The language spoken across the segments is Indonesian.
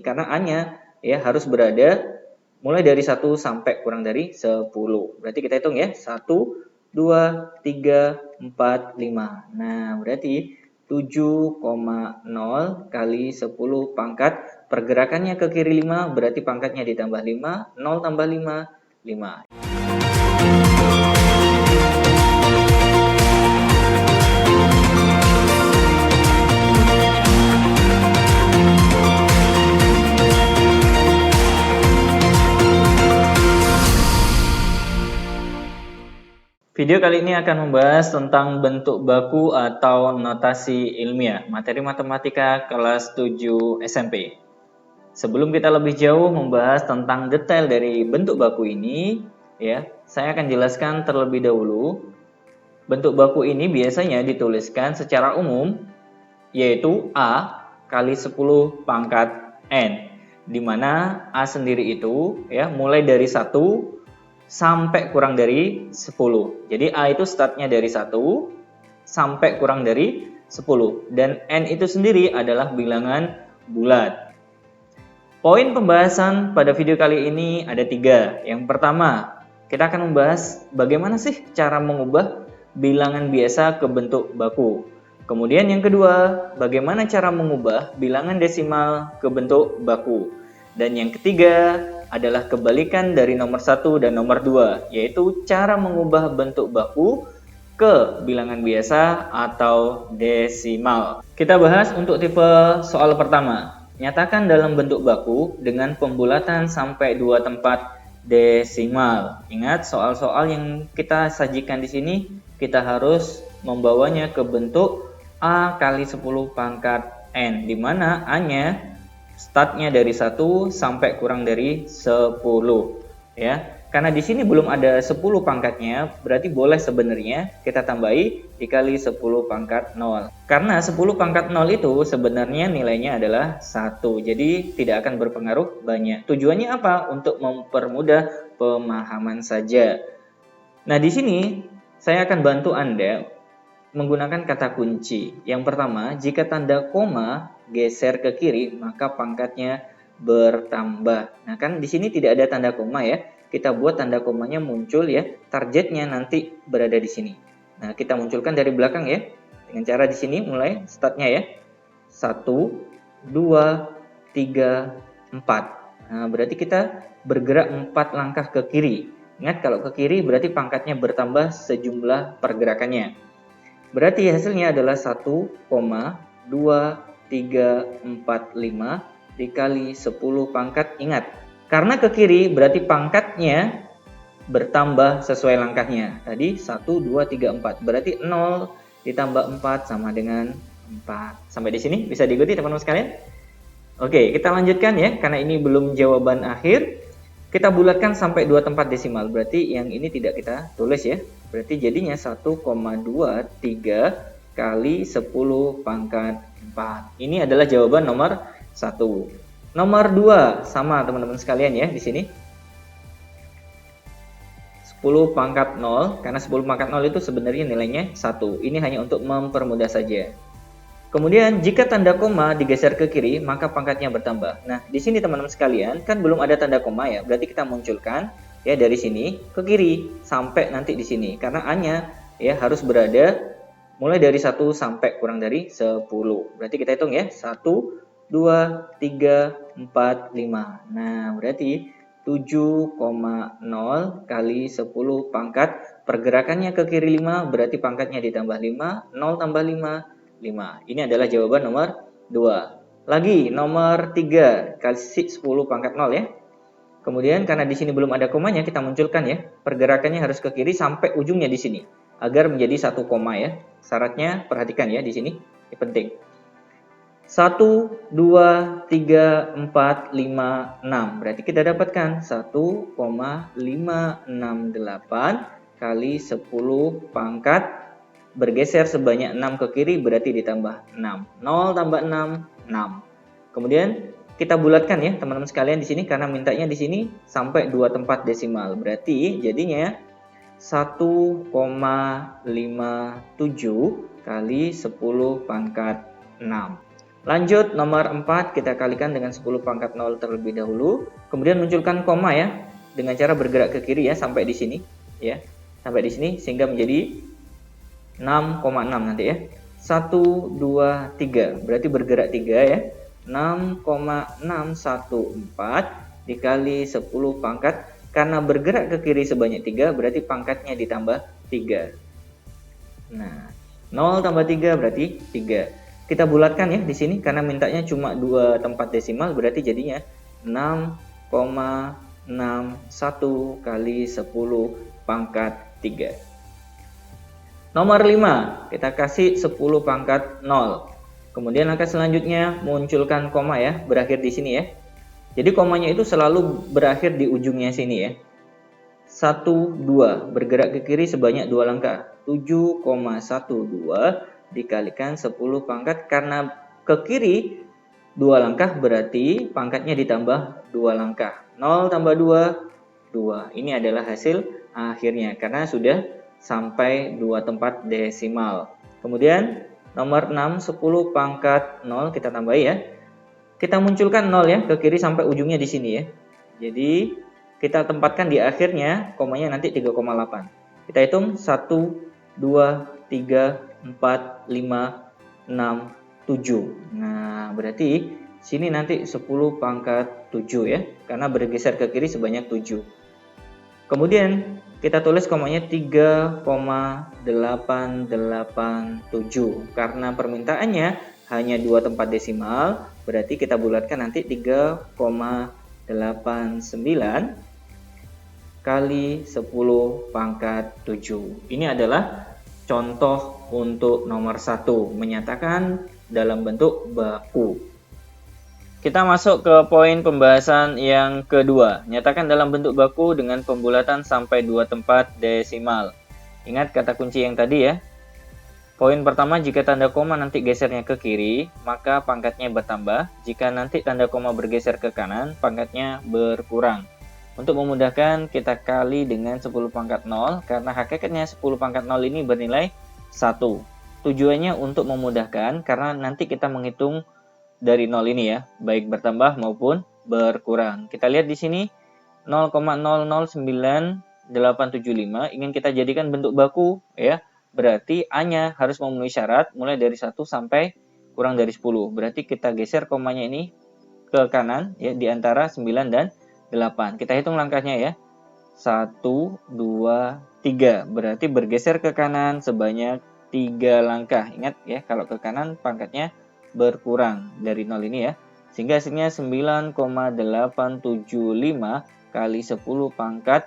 karena A-nya ya harus berada mulai dari 1 sampai kurang dari 10. Berarti kita hitung ya, 1, 2, 3, 4, 5. Nah, berarti 7,0 kali 10 pangkat, pergerakannya ke kiri 5, berarti pangkatnya ditambah 5, 0 tambah 5, 5. Video kali ini akan membahas tentang bentuk baku atau notasi ilmiah, materi matematika kelas 7 SMP. Sebelum kita lebih jauh membahas tentang detail dari bentuk baku ini, ya, saya akan jelaskan terlebih dahulu. Bentuk baku ini biasanya dituliskan secara umum, yaitu A kali 10 pangkat N, di mana A sendiri itu ya mulai dari 1 sampai kurang dari 10. Jadi A itu startnya dari 1 sampai kurang dari 10. Dan N itu sendiri adalah bilangan bulat. Poin pembahasan pada video kali ini ada 3. Yang pertama, kita akan membahas bagaimana sih cara mengubah bilangan biasa ke bentuk baku. Kemudian yang kedua, bagaimana cara mengubah bilangan desimal ke bentuk baku. Dan yang ketiga adalah kebalikan dari nomor 1 dan nomor 2, yaitu cara mengubah bentuk baku ke bilangan biasa atau desimal. Kita bahas untuk tipe soal pertama. Nyatakan dalam bentuk baku dengan pembulatan sampai 2 tempat desimal. Ingat, soal-soal yang kita sajikan di sini, kita harus membawanya ke bentuk A kali 10 pangkat N, di mana A-nya startnya dari 1 sampai kurang dari 10 ya. Karena di sini belum ada 10 pangkatnya, berarti boleh sebenarnya kita tambahi dikali 10 pangkat 0. Karena 10 pangkat 0 itu sebenarnya nilainya adalah 1. Jadi tidak akan berpengaruh banyak. Tujuannya apa? Untuk mempermudah pemahaman saja. Nah, di sini saya akan bantu Anda menggunakan kata kunci. Yang pertama, jika tanda koma geser ke kiri, maka pangkatnya bertambah. Nah, kan di sini tidak ada tanda koma ya. Kita buat tanda komanya muncul ya. Targetnya nanti berada di sini. Nah, kita munculkan dari belakang ya. Dengan cara di sini mulai startnya ya. 1, 2, 3, 4. Nah, berarti kita bergerak 4 langkah ke kiri. Ingat, kalau ke kiri berarti pangkatnya bertambah sejumlah pergerakannya. Berarti hasilnya adalah 1,2345 dikali 10 pangkat. Ingat, karena ke kiri berarti pangkatnya bertambah sesuai langkahnya. Tadi 1, 2, 3, 4. Berarti 0 ditambah 4 sama dengan 4. Sampai di sini bisa diikuti teman-teman sekalian? Oke, kita lanjutkan ya, karena ini belum jawaban akhir. Kita bulatkan sampai 2 tempat desimal, berarti yang ini tidak kita tulis ya. Berarti jadinya 1,23 kali 10 pangkat 4. Ini adalah jawaban nomor 1. Nomor 2 sama teman-teman sekalian ya di sini. 10 pangkat 0, karena 10 pangkat 0 itu sebenarnya nilainya 1. Ini hanya untuk mempermudah saja. Kemudian jika tanda koma digeser ke kiri, maka pangkatnya bertambah. Nah, di sini teman-teman sekalian, kan belum ada tanda koma ya. Berarti kita munculkan ya dari sini ke kiri sampai nanti di sini. Karena A-nya ya harus berada mulai dari 1 sampai kurang dari 10. Berarti kita hitung ya. 1, 2, 3, 4, 5. Nah, berarti 7,0 kali 10 pangkat. Pergerakannya ke kiri 5, berarti pangkatnya ditambah 5. 0 tambah 5. 5. Ini adalah jawaban nomor 2. Lagi nomor 3 kasih 10 pangkat 0 ya. Kemudian karena di sini belum ada komanya, kita munculkan ya. Pergerakannya harus ke kiri sampai ujungnya di sini agar menjadi 1 koma ya. Syaratnya perhatikan ya di sini. Ini penting. 1, 2, 3, 4, 5, 6. Berarti kita dapatkan 1,568 kali 10 pangkat bergeser sebanyak 6 ke kiri, berarti ditambah 6. 0 tambah 6, 6. Kemudian kita bulatkan ya teman-teman sekalian di sini, karena mintanya di sini sampai 2 tempat desimal. Berarti jadinya 1,57 kali 10 pangkat 6. Lanjut nomor 4 kita kalikan dengan 10 pangkat 0 terlebih dahulu. Kemudian munculkan koma ya, dengan cara bergerak ke kiri ya sampai di sini ya. Sampai di sini sehingga menjadi 6,6 nanti ya. 1 2 3. Berarti bergerak 3 ya. 6,614 dikali 10 pangkat, karena bergerak ke kiri sebanyak 3 berarti pangkatnya ditambah 3. Nah, 0 tambah 3 berarti 3. Kita bulatkan ya di sini karena mintanya cuma 2 tempat desimal, berarti jadinya 6,61 kali 10 pangkat 3. Nomor 5, kita kasih 10 pangkat 0. Kemudian langkah selanjutnya munculkan koma ya, berakhir di sini ya. Jadi komanya itu selalu berakhir di ujungnya sini ya. 1, 2, bergerak ke kiri sebanyak 2 langkah. 7,12 dikalikan 10 pangkat, karena ke kiri 2 langkah berarti pangkatnya ditambah 2 langkah. 0 tambah 2, 2. Ini adalah hasil akhirnya karena sudah sampai 2 tempat desimal. Kemudian nomor 6, 10 pangkat 0 kita tambahi ya. Kita munculkan 0 ya ke kiri sampai ujungnya di sini ya. Jadi kita tempatkan di akhirnya komanya nanti 3,8. Kita hitung 1, 2, 3, 4, 5, 6, 7. Nah, berarti sini nanti 10 pangkat 7 ya, karena bergeser ke kiri sebanyak 7. Kemudian kita tulis komanya 3,887. Karena permintaannya hanya 2 tempat desimal, berarti kita bulatkan nanti 3,89 kali 10 pangkat 7. Ini adalah contoh untuk nomor 1, menyatakan dalam bentuk baku. Kita masuk ke poin pembahasan yang kedua, nyatakan dalam bentuk baku dengan pembulatan sampai 2 tempat desimal. Ingat kata kunci yang tadi ya. Poin pertama, jika tanda koma nanti gesernya ke kiri, maka pangkatnya bertambah. Jika nanti tanda koma bergeser ke kanan, pangkatnya berkurang. Untuk memudahkan, kita kali dengan 10 pangkat 0, karena hakikatnya 10 pangkat 0 ini bernilai 1. Tujuannya untuk memudahkan, karena nanti kita menghitung dari 0 ini ya, baik bertambah maupun berkurang. Kita lihat di sini 0,009875 ingin kita jadikan bentuk baku ya. Berarti A-nya harus memenuhi syarat mulai dari 1 sampai kurang dari 10. Berarti kita geser komanya ini ke kanan ya, di antara 9 dan 8. Kita hitung langkahnya ya. 1, 2, 3. Berarti bergeser ke kanan sebanyak 3 langkah. Ingat ya, kalau ke kanan pangkatnya berkurang dari 0 ini ya. Sehingga hasilnya 9,875 kali 10 pangkat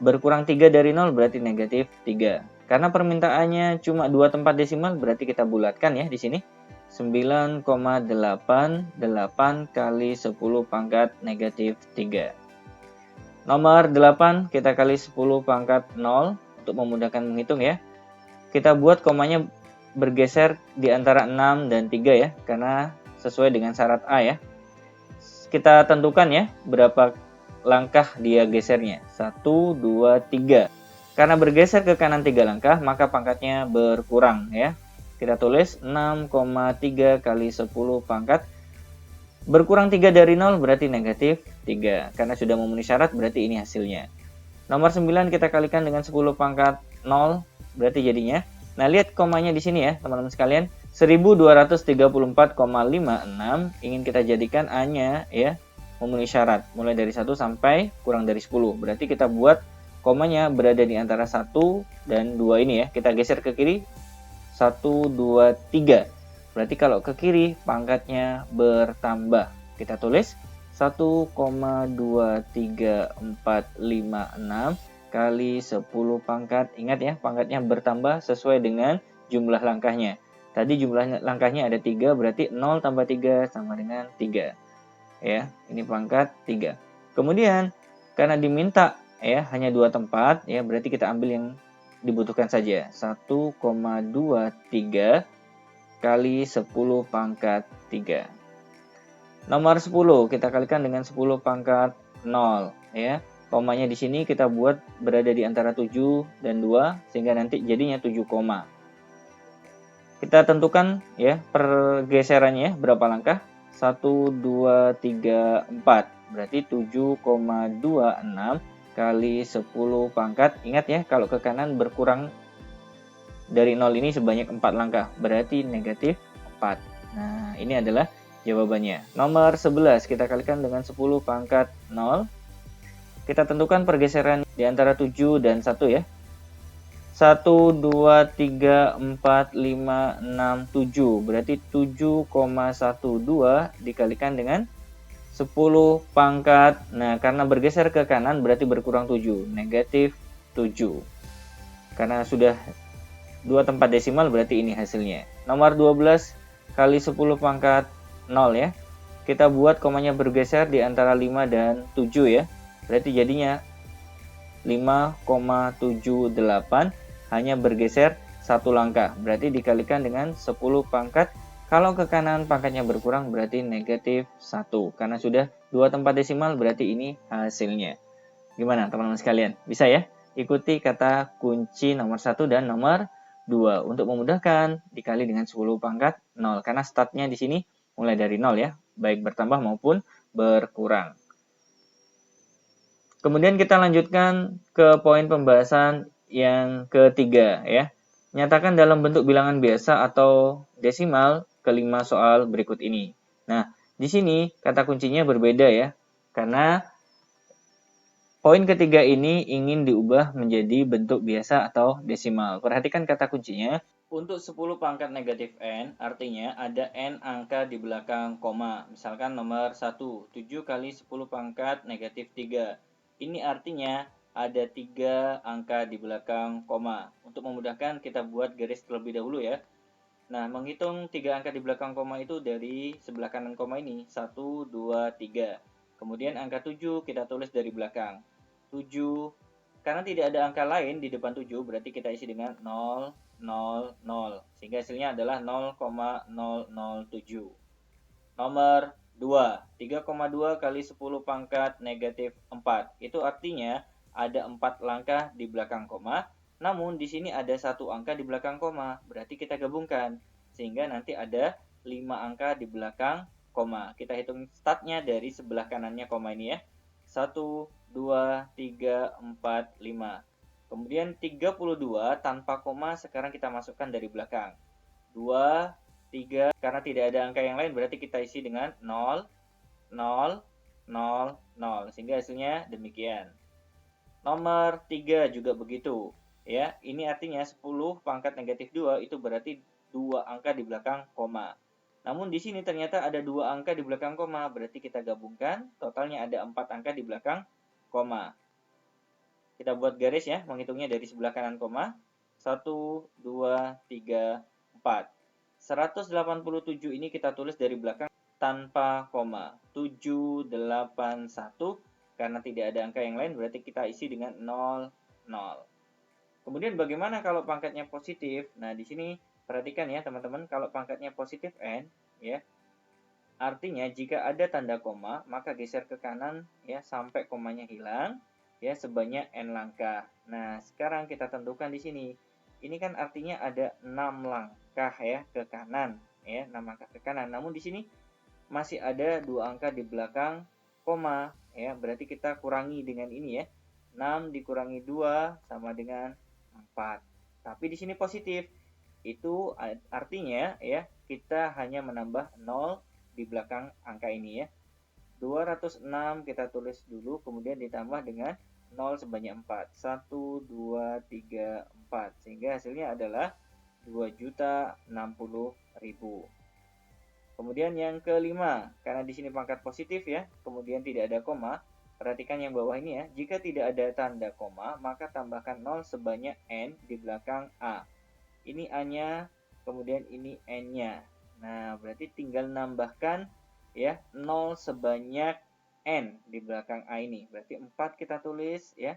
berkurang 3 dari 0 berarti negatif 3. Karena permintaannya cuma 2 tempat desimal, berarti kita bulatkan ya di sini. 9,88 kali 10 pangkat negatif 3. Nomor 8 kita kali 10 pangkat 0 untuk memudahkan menghitung ya. Kita buat komanya bergeser di antara 6 dan 3 ya, karena sesuai dengan syarat A ya. Kita tentukan ya berapa langkah dia gesernya. 1, 2, 3. Karena bergeser ke kanan 3 langkah, maka pangkatnya berkurang ya. Kita tulis 6,3 kali 10 pangkat. Berkurang 3 dari 0 berarti negatif 3. Karena sudah memenuhi syarat berarti ini hasilnya. Nomor 9 kita kalikan dengan 10 pangkat 0 berarti jadinya. Nah, lihat komanya di sini ya, teman-teman sekalian. 1234,56 ingin kita jadikan A-nya ya, memenuhi syarat mulai dari 1 sampai kurang dari 10. Berarti kita buat komanya berada di antara 1 dan 2 ini ya. Kita geser ke kiri. 1, 2, 3. Berarti kalau ke kiri pangkatnya bertambah. Kita tulis 1,23456 kali 10 pangkat. Ingat ya, pangkatnya bertambah sesuai dengan jumlah langkahnya. Tadi jumlah langkahnya ada 3, berarti 0 tambah 3 sama dengan 3. Ya, ini pangkat 3. Kemudian karena diminta ya hanya 2 tempat ya, berarti kita ambil yang dibutuhkan saja. 1,23 kali 10 pangkat 3. Nomor 10 kita kalikan dengan 10 pangkat 0 ya. Komanya di sini kita buat berada di antara 7 dan 2 sehingga nanti jadinya 7 koma. Kita tentukan ya pergeserannya berapa langkah. 1, 2, 3, 4. Berarti 7,26 kali 10 pangkat. Ingat ya, kalau ke kanan berkurang dari 0 ini sebanyak 4 langkah. Berarti negatif 4. Nah, ini adalah jawabannya. Nomor 11 kita kalikan dengan 10 pangkat 0. Kita tentukan pergeseran di antara 7 dan 1 ya. 1, 2, 3, 4, 5, 6, 7. Berarti 7,12 dikalikan dengan 10 pangkat. Nah, karena bergeser ke kanan berarti berkurang 7. Negatif 7. Karena sudah 2 tempat desimal berarti ini hasilnya. Nomor 12 kali 10 pangkat 0 ya. Kita buat komanya bergeser di antara 5 dan 7 ya. Berarti jadinya 5,78 hanya bergeser 1 langkah. Berarti dikalikan dengan 10 pangkat. Kalau ke kanan pangkatnya berkurang berarti negatif 1. Karena sudah 2 tempat desimal berarti ini hasilnya. Gimana teman-teman sekalian? Bisa ya? Ikuti kata kunci nomor 1 dan nomor 2. Untuk memudahkan dikali dengan 10 pangkat 0. Karena startnya di sini mulai dari 0 ya. Baik bertambah maupun berkurang. Kemudian kita lanjutkan ke poin pembahasan yang ketiga ya. Nyatakan dalam bentuk bilangan biasa atau desimal kelima soal berikut ini. Nah, di sini kata kuncinya berbeda ya. Karena poin ketiga ini ingin diubah menjadi bentuk biasa atau desimal. Perhatikan kata kuncinya. Untuk 10 pangkat negatif n, artinya ada n angka di belakang koma. Misalkan nomor 1, 7 kali 10 pangkat negatif 3. Ini artinya ada 3 angka di belakang koma. Untuk memudahkan kita buat garis terlebih dahulu ya. Nah, menghitung 3 angka di belakang koma itu dari sebelah kanan koma ini. 1, 2, 3. Kemudian angka 7 kita tulis dari belakang. 7. Karena tidak ada angka lain di depan 7, berarti kita isi dengan 0, 0, 0. Sehingga hasilnya adalah 0,007. Nomor 2. 3,2 kali 10 pangkat negatif 4. Itu artinya ada 4 langkah di belakang koma. Namun di sini ada 1 angka di belakang koma. Berarti kita gabungkan. Sehingga nanti ada 5 angka di belakang koma. Kita hitung startnya dari sebelah kanannya koma ini ya. 1, 2, 3, 4, 5. Kemudian 32 tanpa koma sekarang kita masukkan dari belakang. 2, 3, karena tidak ada angka yang lain berarti kita isi dengan 0, 0, 0, 0. Sehingga hasilnya demikian. Nomor 3 juga begitu. Ya, ini artinya 10 pangkat negatif 2 itu berarti 2 angka di belakang koma. Namun di sini ternyata ada 2 angka di belakang koma, berarti kita gabungkan, totalnya ada 4 angka di belakang koma. Kita buat garis ya, menghitungnya dari sebelah kanan koma. 1, 2, 3, 4. 187 ini kita tulis dari belakang tanpa koma. 781 karena tidak ada angka yang lain berarti kita isi dengan 0, 0. Kemudian bagaimana kalau pangkatnya positif? Nah, di sini perhatikan ya teman-teman, kalau pangkatnya positif n ya. Artinya jika ada tanda koma, maka geser ke kanan ya sampai komanya hilang ya sebanyak n langkah. Nah, sekarang kita tentukan di sini. Ini kan artinya ada 6 langkah ya ke kanan ya, 6 langkah ke kanan. Namun di sini masih ada 2 angka di belakang koma ya, berarti kita kurangi dengan ini ya. 6 dikurangi 2 sama dengan 4. Tapi di sini positif. Itu artinya ya, kita hanya menambah 0 di belakang angka ini ya. 206 kita tulis dulu, kemudian ditambah dengan 0 sebanyak 4. 1, 2, 3, 4. Sehingga hasilnya adalah 2.060.000. Kemudian yang kelima, karena di sini pangkat positif ya, kemudian tidak ada koma. Perhatikan yang bawah ini ya. Jika tidak ada tanda koma, maka tambahkan 0 sebanyak n di belakang A. Ini A-nya, kemudian ini N-nya. Nah, berarti tinggal nambahkan ya 0 sebanyak N di belakang A ini. Berarti 4 kita tulis ya.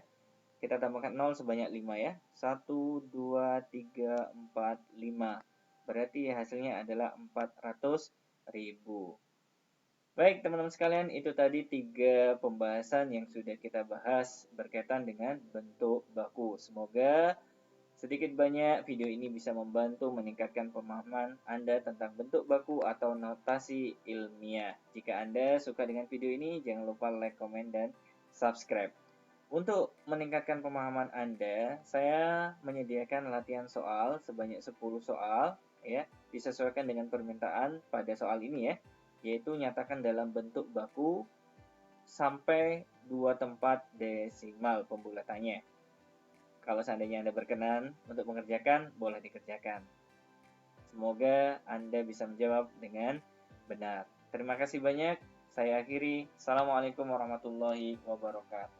Kita tambahkan 0 sebanyak 5 ya. 1, 2, 3, 4, 5. Berarti hasilnya adalah 400.000. Baik teman-teman sekalian, itu tadi 3 pembahasan yang sudah kita bahas berkaitan dengan bentuk baku. Semoga Sedikit banyak video ini bisa membantu meningkatkan pemahaman Anda tentang bentuk baku atau notasi ilmiah. Jika Anda suka dengan video ini, jangan lupa like, komen, dan subscribe. Untuk meningkatkan pemahaman Anda, saya menyediakan latihan soal sebanyak 10 soal, ya, disesuaikan dengan permintaan pada soal ini ya, yaitu nyatakan dalam bentuk baku sampai 2 tempat desimal pembulatannya. Kalau seandainya Anda berkenan untuk mengerjakan, boleh dikerjakan. Semoga Anda bisa menjawab dengan benar. Terima kasih banyak. Saya akhiri. Assalamualaikum warahmatullahi wabarakatuh.